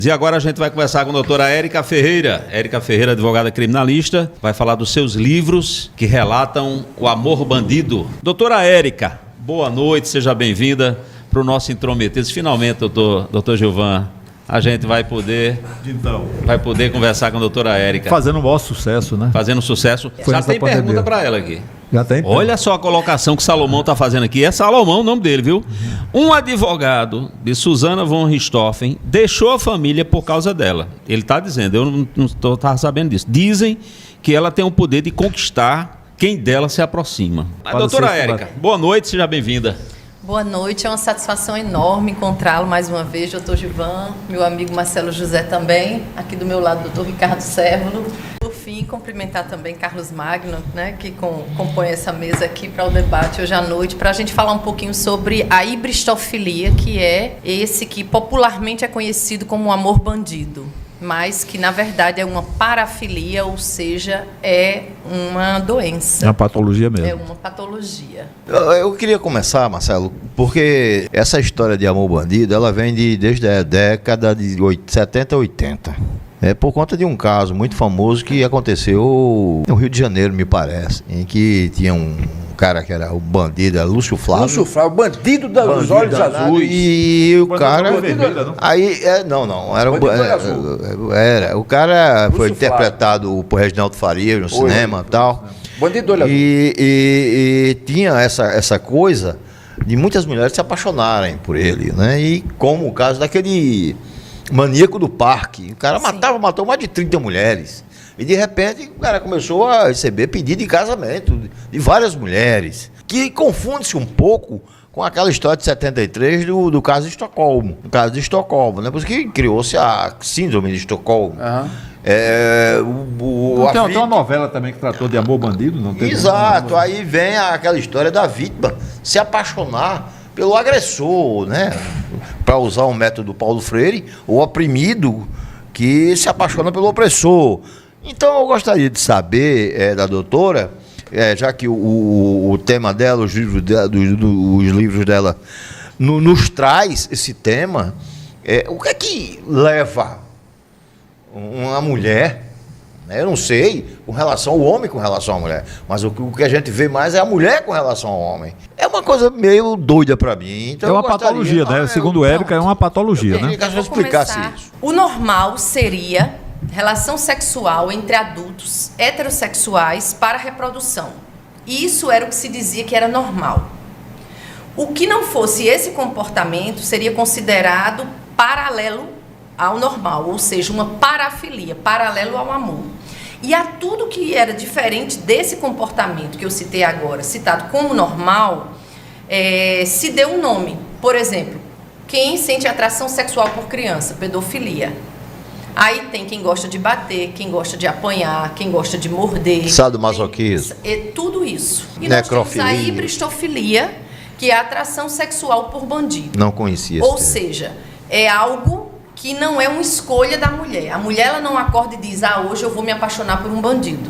E agora a gente vai conversar com a doutora Érica Ferreira. Érica Ferreira, advogada criminalista, vai falar dos seus livros que relatam o amor bandido. Doutora Érica, boa noite, seja bem-vinda para o nosso Intrometidos. Finalmente, doutor Gilvan, a gente vai poder conversar com a doutora Érica. Fazendo o maior sucesso, né? Fazendo sucesso. Já tem pergunta para ela aqui. Já tem? Olha só a colocação que Salomão está fazendo aqui. É Salomão o nome dele, viu? Um advogado de Susana von Richthofen deixou a família por causa dela. Ele está dizendo, eu não estava sabendo disso. Dizem que ela tem o poder de conquistar quem dela se aproxima. Mas, doutora Érica, boa noite, seja bem-vinda. Boa noite, é uma satisfação enorme encontrá-lo mais uma vez, doutor Gilvan, meu amigo Marcelo José também, aqui do meu lado, doutor Ricardo Sérvulo. Por fim, cumprimentar também Carlos Magno, né, que compõe essa mesa aqui para o debate hoje à noite, para a gente falar um pouquinho sobre a hibristofilia, que é esse que popularmente é conhecido como o amor bandido, mas que, na verdade, é uma parafilia, ou seja, é uma doença. É uma patologia mesmo. É uma patologia. Eu queria começar, Marcelo, porque essa história de amor bandido, ela vem desde a década de 70 e 80. É por conta de um caso muito famoso que aconteceu no Rio de Janeiro, me parece, em que tinha um cara que era o bandido, era Lúcio Flávio. Lúcio Flávio, bandido dos olhos azuis. E o cara... Vermelha, não? Aí, não, era o cara Lúcio foi interpretado por Reginaldo Farias no cinema e tal. Bandido do olho azul. E tinha essa coisa de muitas mulheres se apaixonarem por ele, né? E como o caso daquele maníaco do parque, o cara matou mais de 30 mulheres. E de repente o cara começou a receber pedido de casamento de várias mulheres, que confunde-se um pouco com aquela história de 73 do caso de Estocolmo. O caso de Estocolmo, né? Por isso que criou-se a síndrome de Estocolmo. Tem uma novela também que tratou de amor bandido, não tem? Exato, aí vem aquela história da vítima se apaixonar pelo agressor, né? Para usar o método Paulo Freire, o oprimido que se apaixona pelo opressor. Então eu gostaria de saber da doutora, já que o tema dela, os livros dela nos traz esse tema, o que é que leva uma mulher, eu não sei, com relação ao homem com relação à mulher, mas o que a gente vê mais é a mulher com relação ao homem. É uma coisa meio doida para mim. Então é uma patologia, né? Segundo Érica, é uma patologia, né? Eu queria que você explicasse isso. O normal seria relação sexual entre adultos heterossexuais para a reprodução. E isso era o que se dizia que era normal. O que não fosse esse comportamento seria considerado paralelo ao normal, ou seja, uma parafilia, paralelo ao amor. E a tudo que era diferente desse comportamento que eu citei agora, citado como normal, se deu um nome. Por exemplo, quem sente atração sexual por criança, pedofilia. Aí tem quem gosta de bater, quem gosta de apanhar, quem gosta de morder. Sadomasoquismo. Tudo isso. E Necrofilia. nós temos a hibristofilia, que é a atração sexual por bandido. Não conhecia. Ou seja, é algo que não é uma escolha da mulher. A mulher ela não acorda e diz, hoje eu vou me apaixonar por um bandido.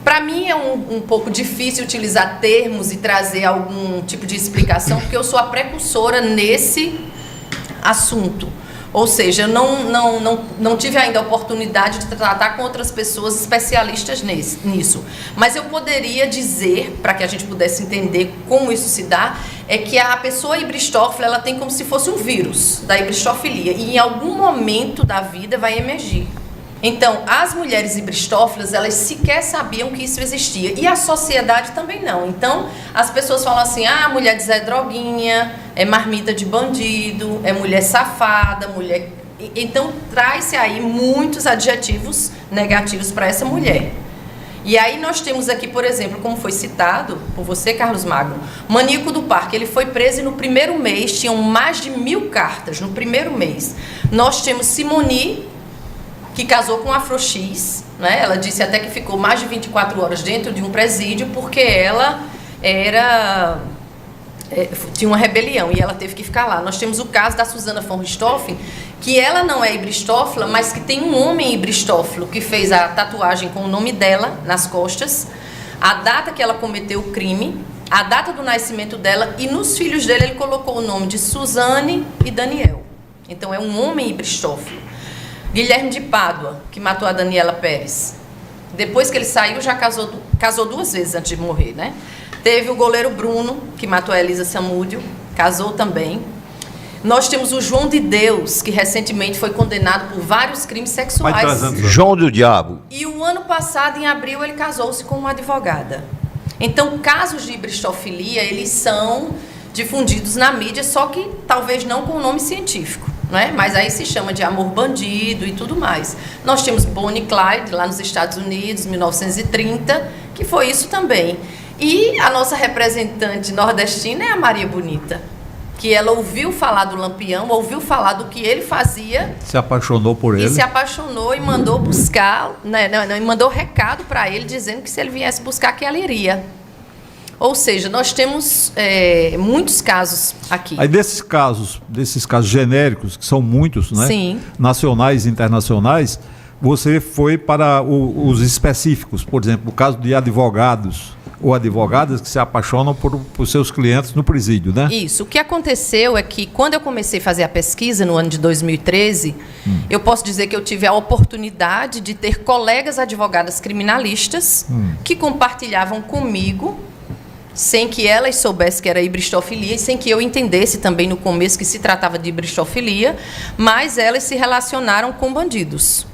Para mim é um pouco difícil utilizar termos e trazer algum tipo de explicação, porque eu sou a precursora nesse assunto. Ou seja, eu não tive ainda a oportunidade de tratar com outras pessoas especialistas nisso. Mas eu poderia dizer, para que a gente pudesse entender como isso se dá, é que a pessoa hibristófila, ela tem como se fosse um vírus da hibristofilia. E em algum momento da vida vai emergir. Então, as mulheres hibristófilas, elas sequer sabiam que isso existia. E a sociedade também não. Então, as pessoas falam assim, a mulher diz é droguinha, é marmita de bandido, é mulher safada, mulher... Então, traz-se aí muitos adjetivos negativos para essa mulher. E aí nós temos aqui, por exemplo, como foi citado por você, Carlos Magno, maníaco do parque. Ele foi preso e no primeiro mês tinham mais de 1000 cartas, no primeiro mês. Nós temos Simone, que casou com Afro X, né? Ela disse até que ficou mais de 24 horas dentro de um presídio porque ela tinha uma rebelião e ela teve que ficar lá. Nós temos o caso da Susana von Richthofen, que ela não é hibristófila, mas que tem um homem hibristófilo que fez a tatuagem com o nome dela nas costas, a data que ela cometeu o crime, a data do nascimento dela, e nos filhos dele ele colocou o nome de Suzane e Daniel. Então é um homem ibristófilo. Guilherme de Pádua, que matou a Daniela Pérez. Depois que ele saiu, já casou 2 vezes antes de morrer, né? Teve o goleiro Bruno, que matou a Elisa Samúdio, casou também. Nós temos o João de Deus, que recentemente foi condenado por vários crimes sexuais. João do Diabo. E o ano passado, em abril, ele casou-se com uma advogada. Então, casos de ibristofilia, eles são difundidos na mídia, só que talvez não com o nome científico, né? Mas aí se chama de amor bandido e tudo mais. Nós temos Bonnie e Clyde, lá nos Estados Unidos, 1930, que foi isso também. E a nossa representante nordestina é a Maria Bonita, que ela ouviu falar do Lampião, ouviu falar do que ele fazia. Se apaixonou por ele. E se apaixonou e mandou buscar, né, e mandou recado para ele, dizendo que se ele viesse buscar, que ela iria. Ou seja, nós temos muitos casos aqui. Aí desses casos genéricos, que são muitos, né? Sim. Nacionais e internacionais, você foi para os específicos, por exemplo, o caso de advogados ou advogadas que se apaixonam por seus clientes no presídio, né? Isso. O que aconteceu é que, quando eu comecei a fazer a pesquisa, no ano de 2013, eu posso dizer que eu tive a oportunidade de ter colegas advogadas criminalistas que compartilhavam comigo, sem que elas soubessem que era ibristofilia e sem que eu entendesse também no começo que se tratava de ibristofilia, mas elas se relacionaram com bandidos.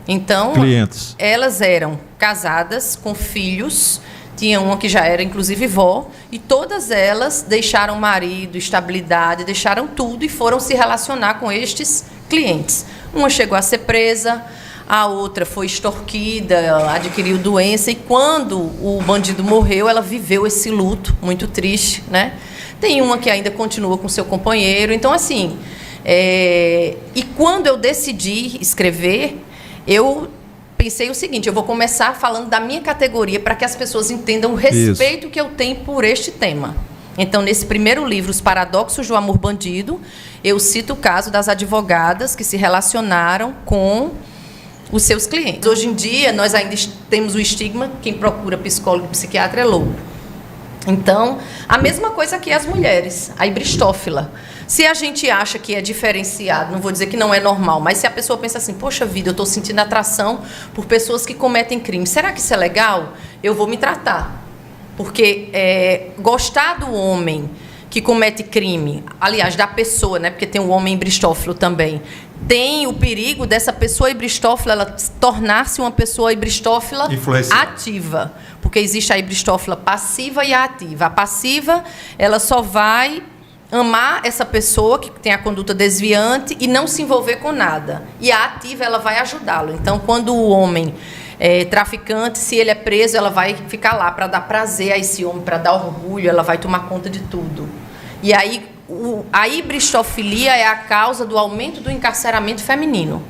Então, clientes. Elas eram casadas, com filhos. Tinha uma que já era, inclusive, vó, e todas elas deixaram marido, estabilidade, deixaram tudo e foram se relacionar com estes clientes. Uma chegou a ser presa, a outra foi extorquida, adquiriu doença, e quando o bandido morreu, ela viveu esse luto muito triste, né? Tem uma que ainda continua com seu companheiro. Então, assim, e quando eu decidi escrever, eu pensei o seguinte: eu vou começar falando da minha categoria para que as pessoas entendam o respeito que eu tenho por este tema. Então, nesse primeiro livro, Os Paradoxos do Amor Bandido, eu cito o caso das advogadas que se relacionaram com os seus clientes. Hoje em dia, nós ainda temos o estigma: quem procura psicólogo e psiquiatra é louco. Então, a mesma coisa que as mulheres, a ibristófila. Se a gente acha que é diferenciado, não vou dizer que não é normal, mas se a pessoa pensa assim: poxa vida, eu estou sentindo atração por pessoas que cometem crime, será que isso é legal? Eu vou me tratar. Porque gostar do homem que comete crime, aliás, da pessoa, né? Porque tem o homem ibristófilo também, tem o perigo dessa pessoa ibristófila ela tornar-se uma pessoa ibristófila ativa. Porque existe a ibristófila passiva e a ativa. A passiva, ela só vai amar essa pessoa que tem a conduta desviante e não se envolver com nada. E a ativa, ela vai ajudá-lo. Então, quando o homem é traficante, se ele é preso, ela vai ficar lá para dar prazer a esse homem, para dar orgulho, ela vai tomar conta de tudo. E aí, a ibristofilia é a causa do aumento do encarceramento feminino.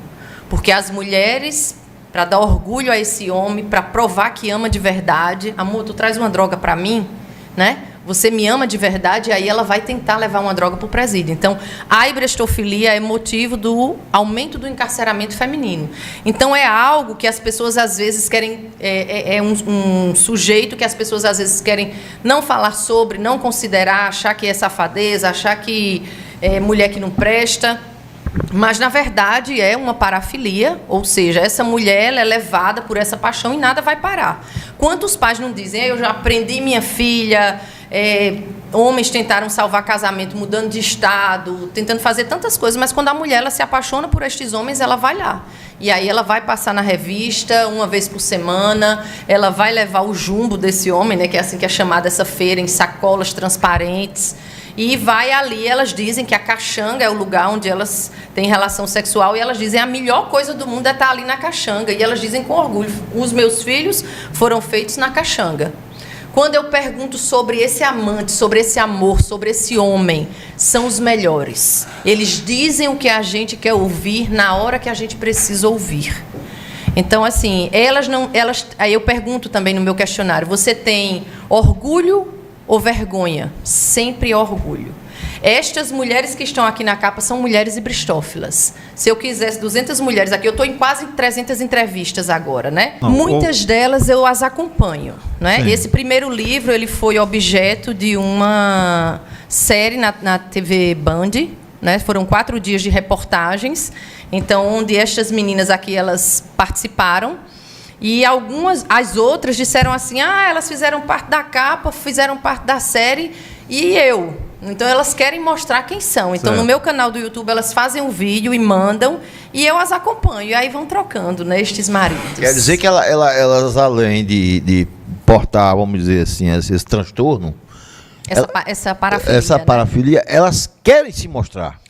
Porque as mulheres, para dar orgulho a esse homem, para provar que ama de verdade: amor, tu traz uma droga para mim, né? Você me ama de verdade, e aí ela vai tentar levar uma droga para o presídio. Então, a ibristofilia é motivo do aumento do encarceramento feminino. Então, é algo que as pessoas, às vezes, querem... É um sujeito que as pessoas, às vezes, querem não falar sobre, não considerar, achar que é safadeza, achar que é mulher que não presta. Mas, na verdade, é uma parafilia, ou seja, essa mulher ela é levada por essa paixão e nada vai parar. Quantos pais não dizem: eu já aprendi minha filha... homens tentaram salvar casamento mudando de estado, tentando fazer tantas coisas, mas quando a mulher ela se apaixona por estes homens, ela vai lá. E aí ela vai passar na revista uma vez por semana, ela vai levar o jumbo desse homem, né, que é assim que é chamada essa feira, em sacolas transparentes, e vai ali. Elas dizem que a caxanga é o lugar onde elas têm relação sexual, e elas dizem: a melhor coisa do mundo é estar ali na caxanga. E elas dizem com orgulho: os meus filhos foram feitos na caxanga. Quando eu pergunto sobre esse amante, sobre esse amor, sobre esse homem, são os melhores. Eles dizem o que a gente quer ouvir na hora que a gente precisa ouvir. Então, assim, aí eu pergunto também no meu questionário: você tem orgulho ou vergonha? Sempre orgulho. Estas mulheres que estão aqui na capa são mulheres ibristófilas. Se eu quisesse 200 mulheres aqui, eu estou em quase 300 entrevistas agora, né? Muitas delas eu as acompanho, né? Esse primeiro livro ele foi objeto de uma série na TV Band, né? Foram 4 dias de reportagens, então, onde estas meninas aqui, elas participaram. E as outras disseram assim, elas fizeram parte da capa, fizeram parte da série, e eu. Então, elas querem mostrar quem são. Então, no meu canal do YouTube, elas fazem um vídeo e mandam, e eu as acompanho. E aí vão trocando, né, estes maridos. Quer dizer que elas além de portar, vamos dizer assim, esse transtorno, Essa parafilia. Essa parafilia, né? Elas querem se mostrar.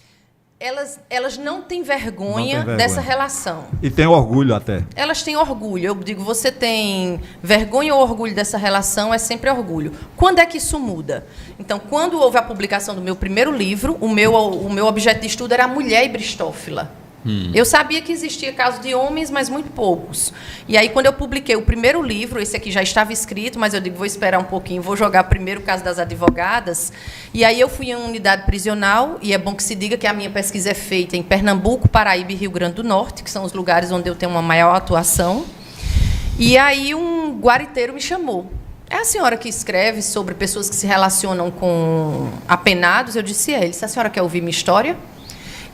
Elas não têm vergonha dessa relação. E tem orgulho até. Elas têm orgulho. Eu digo, você tem vergonha ou orgulho dessa relação, é sempre orgulho. Quando é que isso muda? Então, quando houve a publicação do meu primeiro livro, o meu objeto de estudo era a mulher hibristófila. Eu sabia que existia casos de homens, mas muito poucos. E aí, quando eu publiquei o primeiro livro, esse aqui já estava escrito, mas eu digo, vou esperar um pouquinho, vou jogar primeiro o caso das advogadas. E aí eu fui em uma unidade prisional, e é bom que se diga que a minha pesquisa é feita em Pernambuco, Paraíba e Rio Grande do Norte, que são os lugares onde eu tenho uma maior atuação. E aí um guariteiro me chamou. É a senhora que escreve sobre pessoas que se relacionam com apenados? Eu disse, Ele disse, a senhora quer ouvir minha história?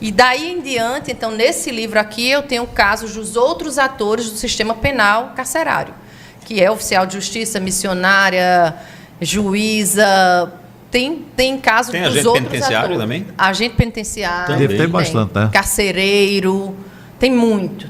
E daí em diante, então, nesse livro aqui, eu tenho casos dos outros atores do sistema penal carcerário, que é oficial de justiça, missionária, juíza. Tem casos tem dos agente outros penitenciário atores. também? Agente penitenciário. Tem bastante, né? Carcereiro. Tem muito.